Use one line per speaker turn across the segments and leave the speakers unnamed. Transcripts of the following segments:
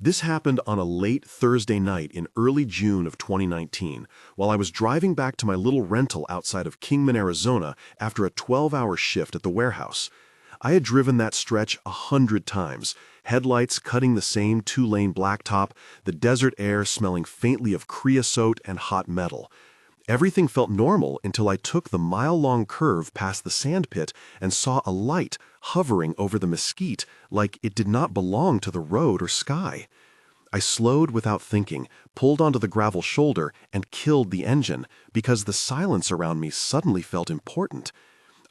This happened on a late Thursday night in early June of 2019, while I was driving back to my little rental outside of Kingman, Arizona, after a 12-hour shift at the warehouse. I had driven that stretch 100 times, headlights cutting the same two-lane blacktop, the desert air smelling faintly of creosote and hot metal. Everything felt normal until I took the mile-long curve past the sandpit and saw a light hovering over the mesquite like it did not belong to the road or sky. I slowed without thinking, pulled onto the gravel shoulder, and killed the engine because the silence around me suddenly felt important.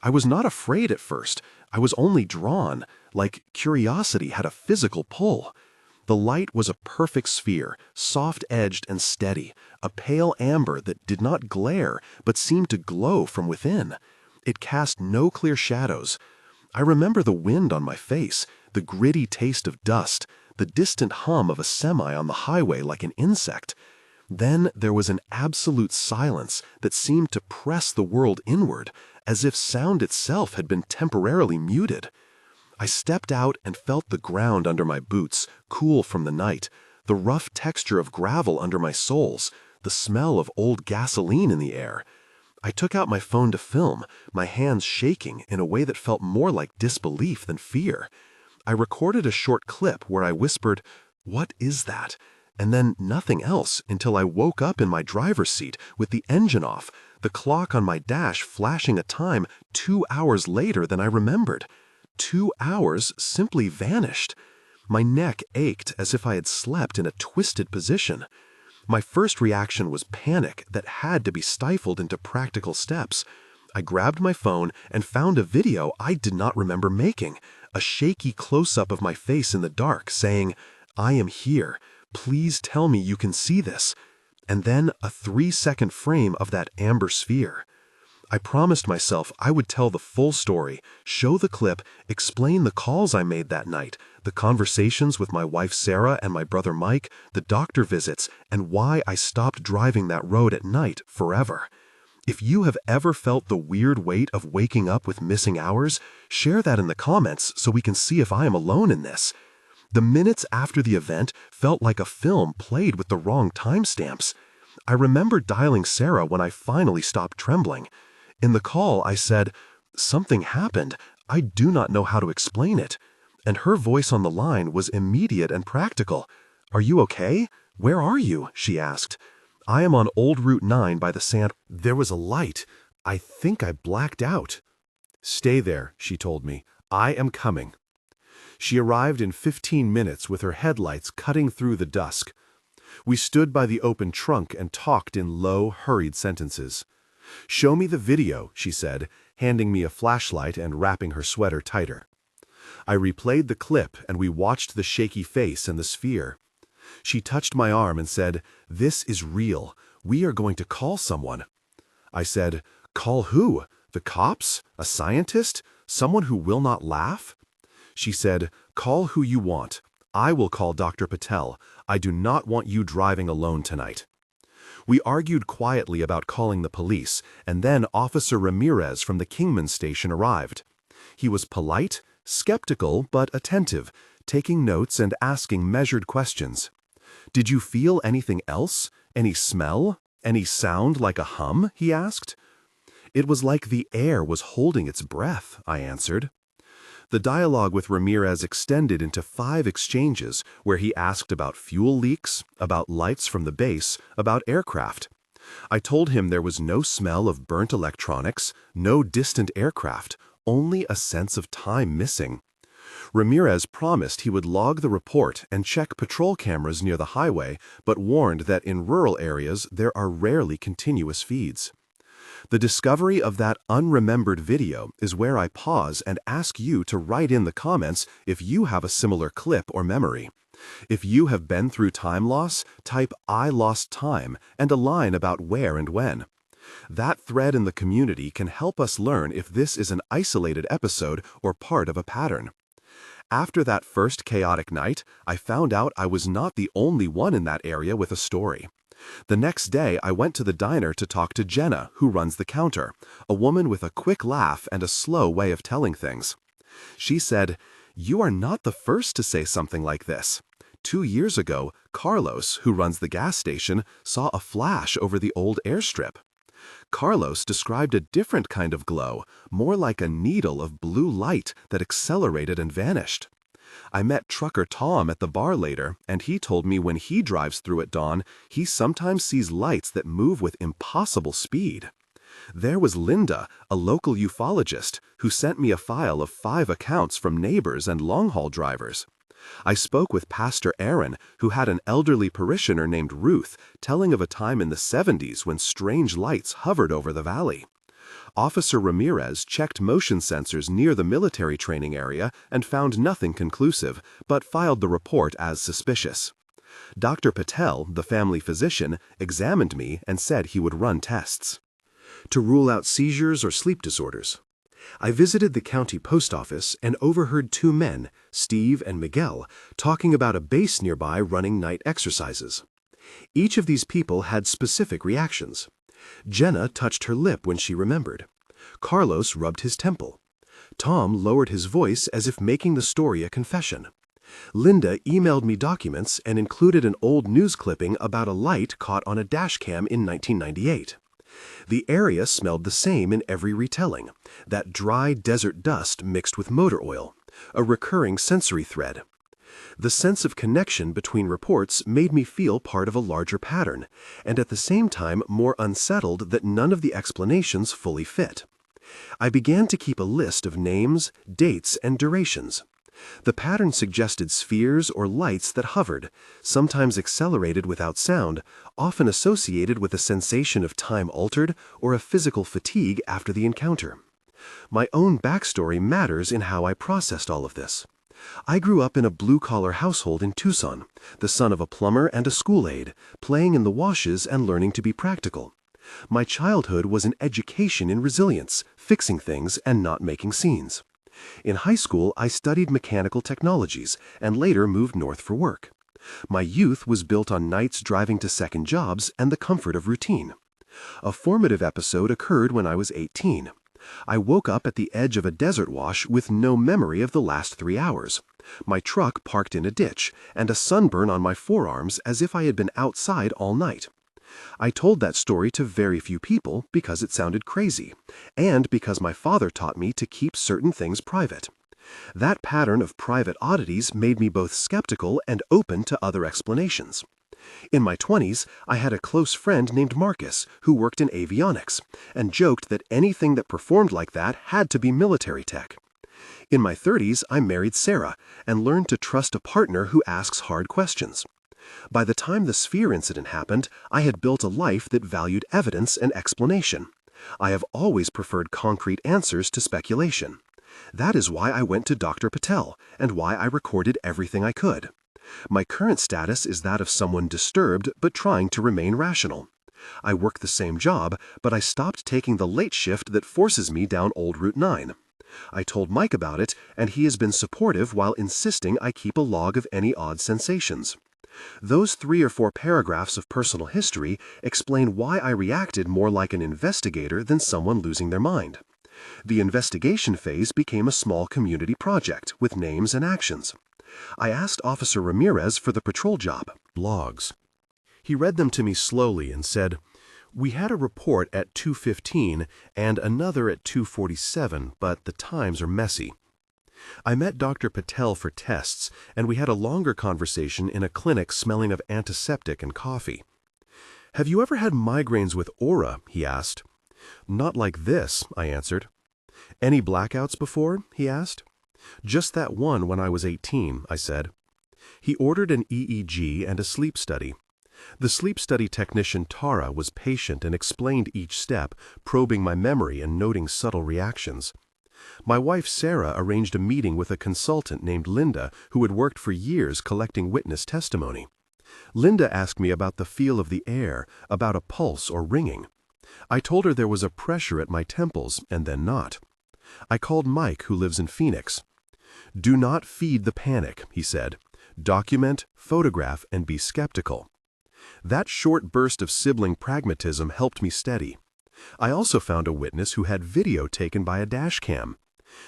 I was not afraid at first. I was only drawn, like curiosity had a physical pull. The light was a perfect sphere, soft-edged and steady, a pale amber that did not glare but seemed to glow from within. It cast no clear shadows. I remember the wind on my face, the gritty taste of dust, the distant hum of a semi on the highway like an insect. Then there was an absolute silence that seemed to press the world inward, as if sound itself had been temporarily muted. I stepped out and felt the ground under my boots, cool from the night, the rough texture of gravel under my soles, the smell of old gasoline in the air. I took out my phone to film, my hands shaking in a way that felt more like disbelief than fear. I recorded a short clip where I whispered, "What is that?" and then nothing else until I woke up in my driver's seat with the engine off, the clock on my dash flashing a time 2 hours later than I remembered. 2 hours simply vanished. My neck ached as if I had slept in a twisted position. My first reaction was panic that had to be stifled into practical steps. I grabbed my phone and found a video I did not remember making, a shaky close-up of my face in the dark saying, "I am here. Please tell me you can see this." And then a 3-second frame of that amber sphere. I promised myself I would tell the full story, show the clip, explain the calls I made that night, the conversations with my wife Sarah and my brother Mike, the doctor visits, and why I stopped driving that road at night forever. If you have ever felt the weird weight of waking up with missing hours, share that in the comments so we can see if I am alone in this. The minutes after the event felt like a film played with the wrong timestamps. I remember dialing Sarah when I finally stopped trembling. In the call, I said, "Something happened. I do not know how to explain it." And her voice on the line was immediate and practical. "Are you okay? Where are you?" she asked. "I am on Old Route 9 by the sand. There was a light. I think I blacked out." "Stay there," she told me. "I am coming." She arrived in 15 minutes with her headlights cutting through the dusk. We stood by the open trunk and talked in low, hurried sentences. "Show me the video," she said, handing me a flashlight and wrapping her sweater tighter. I replayed the clip and we watched the shaky face and the sphere. She touched my arm and said, "This is real. We are going to call someone." I said, "Call who? The cops? A scientist? Someone who will not laugh?" She said, "Call who you want. I will call Dr. Patel. I do not want you driving alone tonight." We argued quietly about calling the police, and then Officer Ramirez from the Kingman station arrived. He was polite, skeptical, but attentive, taking notes and asking measured questions. "Did you feel anything else? Any smell? Any sound like a hum?" he asked. "It was like the air was holding its breath," I answered. The dialogue with Ramirez extended into 5 exchanges where he asked about fuel leaks, about lights from the base, about aircraft. I told him there was no smell of burnt electronics, no distant aircraft, only a sense of time missing. Ramirez promised he would log the report and check patrol cameras near the highway, but warned that in rural areas there are rarely continuous feeds. The discovery of that unremembered video is where I pause and ask you to write in the comments if you have a similar clip or memory. If you have been through time loss, type "I lost time" and a line about where and when. That thread in the community can help us learn if this is an isolated episode or part of a pattern. After that first chaotic night, I found out I was not the only one in that area with a story. The next day, I went to the diner to talk to Jenna, who runs the counter, a woman with a quick laugh and a slow way of telling things. She said, "You are not the first to say something like this. 2 years ago, Carlos, who runs the gas station, saw a flash over the old airstrip. Carlos described a different kind of glow, more like a needle of blue light that accelerated and vanished. I met trucker Tom at the bar later, and he told me when he drives through at dawn, he sometimes sees lights that move with impossible speed. There was Linda, a local ufologist, who sent me a file of 5 accounts from neighbors and long-haul drivers. I spoke with Pastor Aaron, who had an elderly parishioner named Ruth, telling of a time in the 70s when strange lights hovered over the valley. Officer Ramirez checked motion sensors near the military training area and found nothing conclusive, but filed the report as suspicious. Dr. Patel, the family physician, examined me and said he would run tests to rule out seizures or sleep disorders. I visited the county post office and overheard 2 men, Steve and Miguel, talking about a base nearby running night exercises. Each of these people had specific reactions. Jenna touched her lip when she remembered. Carlos rubbed his temple. Tom lowered his voice as if making the story a confession. Linda emailed me documents and included an old news clipping about a light caught on a dashcam in 1998. The area smelled the same in every retelling, that dry desert dust mixed with motor oil, a recurring sensory thread. The sense of connection between reports made me feel part of a larger pattern, and at the same time more unsettled that none of the explanations fully fit. I began to keep a list of names, dates, and durations. The pattern suggested spheres or lights that hovered, sometimes accelerated without sound, often associated with a sensation of time altered or a physical fatigue after the encounter. My own backstory matters in how I processed all of this. I grew up in a blue-collar household in Tucson, the son of a plumber and a school aide, playing in the washes and learning to be practical. My childhood was an education in resilience, fixing things and not making scenes. In high school, I studied mechanical technologies and later moved north for work. My youth was built on nights driving to second jobs and the comfort of routine. A formative episode occurred when I was 18. I woke up at the edge of a desert wash with no memory of the last 3 hours. My truck parked in a ditch, and a sunburn on my forearms as if I had been outside all night. I told that story to very few people because it sounded crazy, and because my father taught me to keep certain things private. That pattern of private oddities made me both skeptical and open to other explanations. In my 20s, I had a close friend named Marcus who worked in avionics and joked that anything that performed like that had to be military tech. In my 30s, I married Sarah and learned to trust a partner who asks hard questions. By the time the sphere incident happened, I had built a life that valued evidence and explanation. I have always preferred concrete answers to speculation. That is why I went to Dr. Patel and why I recorded everything I could. My current status is that of someone disturbed but trying to remain rational. I work the same job, but I stopped taking the late shift that forces me down Old Route 9. I told Mike about it, and he has been supportive while insisting I keep a log of any odd sensations. Those 3 or 4 paragraphs of personal history explain why I reacted more like an investigator than someone losing their mind. The investigation phase became a small community project with names and actions. I asked Officer Ramirez for the patrol job logs. He read them to me slowly and said, "We had a report at 2:15 and another at 2:47, but the times are messy." I met Dr. Patel for tests, and we had a longer conversation in a clinic smelling of antiseptic and coffee. "Have you ever had migraines with aura?" he asked. "Not like this," I answered. "Any blackouts before?" he asked. "Just that one when I was 18, I said. He ordered an EEG and a sleep study. The sleep study technician Tara was patient and explained each step, probing my memory and noting subtle reactions. My wife Sarah arranged a meeting with a consultant named Linda who had worked for years collecting witness testimony. Linda asked me about the feel of the air, about a pulse or ringing. I told her there was a pressure at my temples and then not. I called Mike, who lives in Phoenix. "Do not feed the panic," he said. "Document, photograph, and be skeptical." That short burst of sibling pragmatism helped me steady. I also found a witness who had video taken by a dash cam.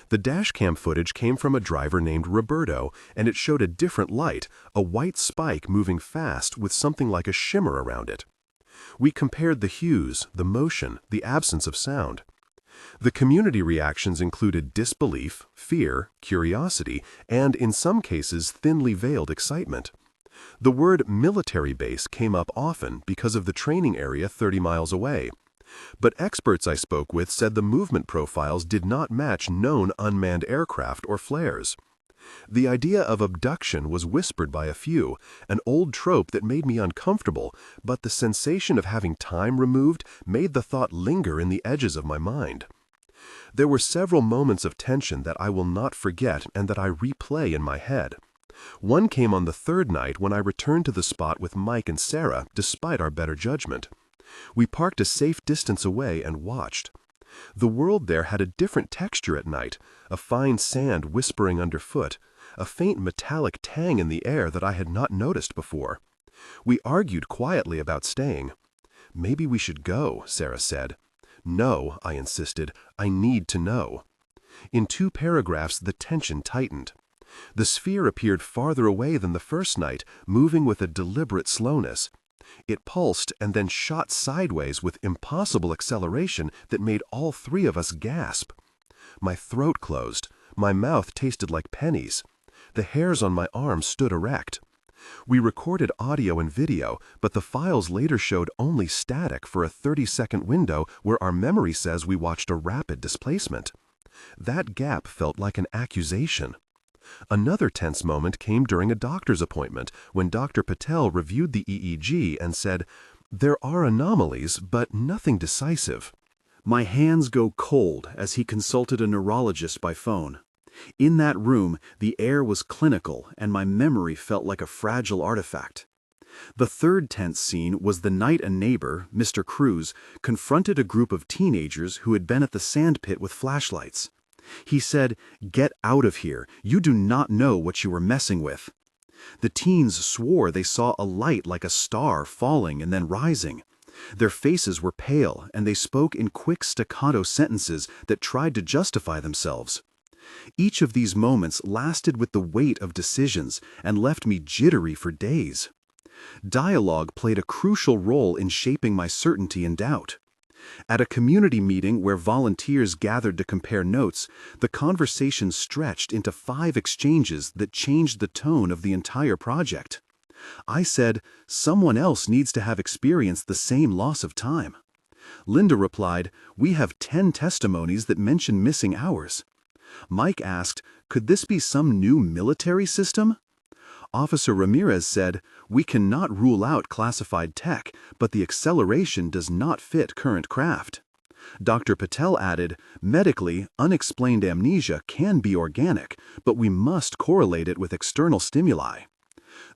The dashcam footage came from a driver named Roberto, and it showed a different light, a white spike moving fast with something like a shimmer around it. We compared the hues, the motion, the absence of sound. The community reactions included disbelief, fear, curiosity, and in some cases thinly veiled excitement. The word military base came up often because of the training area 30 miles away. But experts I spoke with said the movement profiles did not match known unmanned aircraft or flares. The idea of abduction was whispered by a few, an old trope that made me uncomfortable, but the sensation of having time removed made the thought linger in the edges of my mind. There were several moments of tension that I will not forget and that I replay in my head. One came on the third night when I returned to the spot with Mike and Sarah, despite our better judgment. We parked a safe distance away and watched. The world there had a different texture at night, a fine sand whispering underfoot, a faint metallic tang in the air that I had not noticed before. We argued quietly about staying. "Maybe we should go," Sarah said. "No," I insisted. "I need to know." In 2 paragraphs, the tension tightened. The sphere appeared farther away than the first night, moving with a deliberate slowness. It pulsed and then shot sideways with impossible acceleration that made all 3 of us gasp. My throat closed. My mouth tasted like pennies. The hairs on my arms stood erect. We recorded audio and video, but the files later showed only static for a 30-second window where our memory says we watched a rapid displacement. That gap felt like an accusation. Another tense moment came during a doctor's appointment when Dr. Patel reviewed the EEG and said, "There are anomalies, but nothing decisive." My hands go cold as he consulted a neurologist by phone. In that room, the air was clinical and my memory felt like a fragile artifact. The third tense scene was the night a neighbor, Mr. Cruz, confronted a group of teenagers who had been at the sandpit with flashlights. He said, "Get out of here. You do not know what you are messing with." The teens swore they saw a light like a star falling and then rising. Their faces were pale, and they spoke in quick staccato sentences that tried to justify themselves. Each of these moments lasted with the weight of decisions and left me jittery for days. Dialogue played a crucial role in shaping my certainty and doubt. At a community meeting where volunteers gathered to compare notes, the conversation stretched into 5 exchanges that changed the tone of the entire project. I said, "Someone else needs to have experienced the same loss of time." Linda replied, "We have 10 testimonies that mention missing hours." Mike asked, "Could this be some new military system?" Officer Ramirez said, "We cannot rule out classified tech, but the acceleration does not fit current craft." Dr. Patel added, "Medically, unexplained amnesia can be organic, but we must correlate it with external stimuli."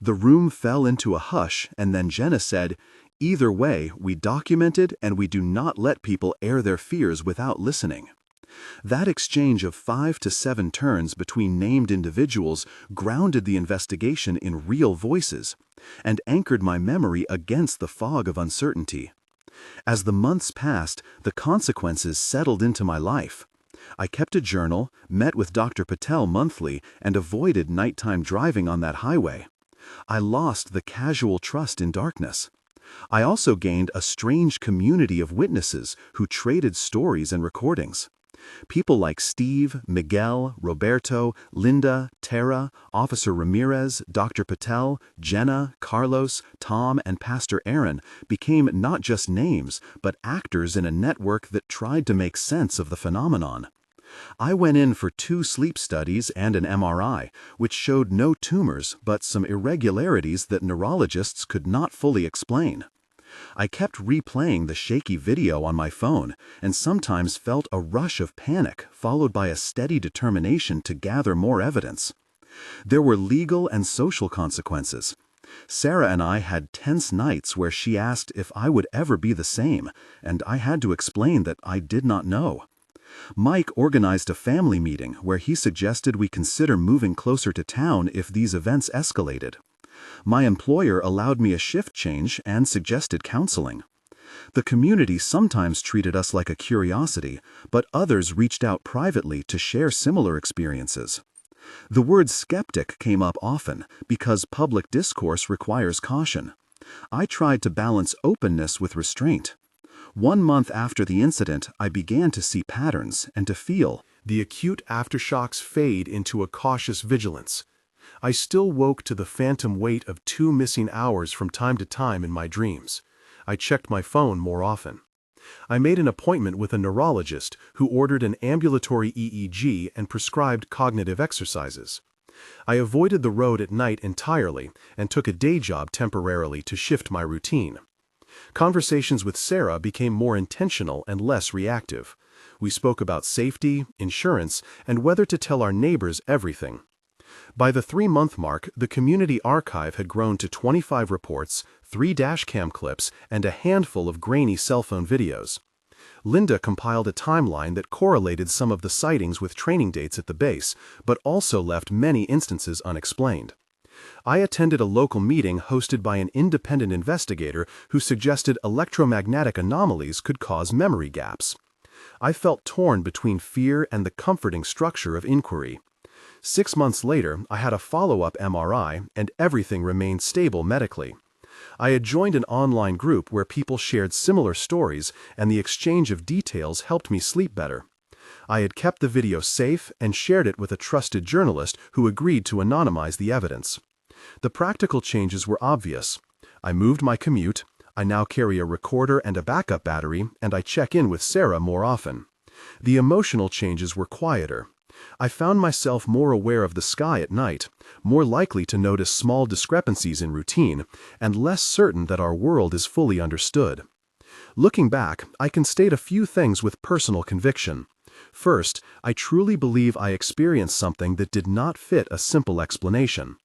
The room fell into a hush, and then Jenna said, "Either way, we documented and we do not let people air their fears without listening." That exchange of 5 to 7 turns between named individuals grounded the investigation in real voices and anchored my memory against the fog of uncertainty. As the months passed, the consequences settled into my life. I kept a journal, met with Dr. Patel monthly, and avoided nighttime driving on that highway. I lost the casual trust in darkness. I also gained a strange community of witnesses who traded stories and recordings. People like Steve, Miguel, Roberto, Linda, Tara, Officer Ramirez, Dr. Patel, Jenna, Carlos, Tom, and Pastor Aaron became not just names, but actors in a network that tried to make sense of the phenomenon. I went in for 2 sleep studies and an MRI, which showed no tumors but some irregularities that neurologists could not fully explain. I kept replaying the shaky video on my phone and sometimes felt a rush of panic followed by a steady determination to gather more evidence. There were legal and social consequences. Sarah and I had tense nights where she asked if I would ever be the same, and I had to explain that I did not know. Mike organized a family meeting where he suggested we consider moving closer to town if these events escalated. My employer allowed me a shift change and suggested counseling.
The community sometimes treated us like a curiosity, but others reached out privately to share similar experiences. The word skeptic came up often because public discourse requires caution. I tried to balance openness with restraint. 1 month after the incident, I began to see patterns and to feel.
The acute aftershocks fade into a cautious vigilance. I still woke to the phantom weight of 2 missing hours from time to time in my dreams. I checked my phone more often. I made an appointment with a neurologist who ordered an ambulatory EEG and prescribed cognitive exercises. I avoided the road at night entirely and took a day job temporarily to shift my routine. Conversations with Sarah became more intentional and less reactive. We spoke about safety, insurance, and whether to tell our neighbors everything. By the 3-month mark, the community archive had grown to 25 reports, 3 dashcam clips, and a handful of grainy cell phone videos. Linda compiled a timeline that correlated some of the sightings with training dates at the base, but also left many instances unexplained. I attended a local meeting hosted by an independent investigator who suggested electromagnetic anomalies could cause memory gaps. I felt torn between fear and the comforting structure of inquiry. 6 months later, I had a follow-up MRI, and everything remained stable medically. I had joined an online group where people shared similar stories, and the exchange of details helped me sleep better. I had kept the video safe and shared it with a trusted journalist who agreed to anonymize the evidence. The practical changes were obvious. I moved my commute, I now carry a recorder and a backup battery, and I check in with Sarah more often. The emotional changes were quieter. I found myself more aware of the sky at night, more likely to notice small discrepancies in routine, and less certain that our world is fully understood. Looking back, I can state a few things with personal conviction. First, I truly believe I experienced something that did not fit a simple explanation.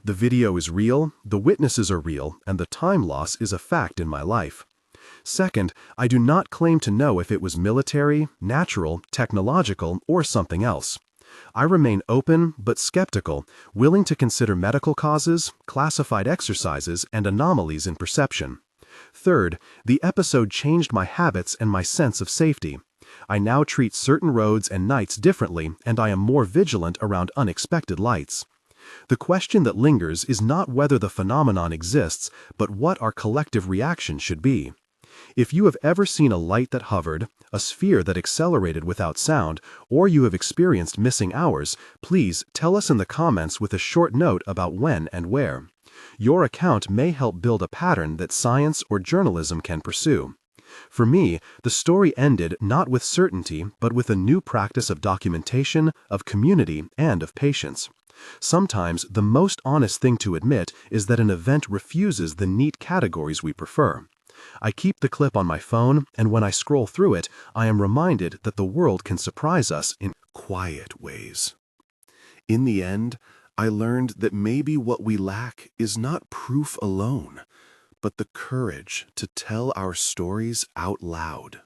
The video is real, the witnesses are real, and the time loss is a fact in my life. Second, I do not claim to know if it was military, natural, technological, or something else. I remain open but skeptical, willing to consider medical causes, classified exercises, and anomalies in perception. Third, the episode changed my habits and my sense of safety. I now treat certain roads and nights differently, and I am more vigilant around unexpected lights. The question that lingers is not whether the phenomenon exists, but what our collective reaction should be. If you have ever seen a light that hovered, a sphere that accelerated without sound, or you have experienced missing hours, please tell us in the comments with a short note about when and where. Your account may help build a pattern that science or journalism can pursue. For me, the story ended not with certainty, but with a new practice of documentation, of community, and of patience. Sometimes the most honest thing to admit is that an event refuses the neat categories we prefer. I keep the clip on my phone, and when I scroll through it, I am reminded that the world can surprise us in quiet ways. In the end, I learned that maybe what we lack is not proof alone, but the courage to tell our stories out loud.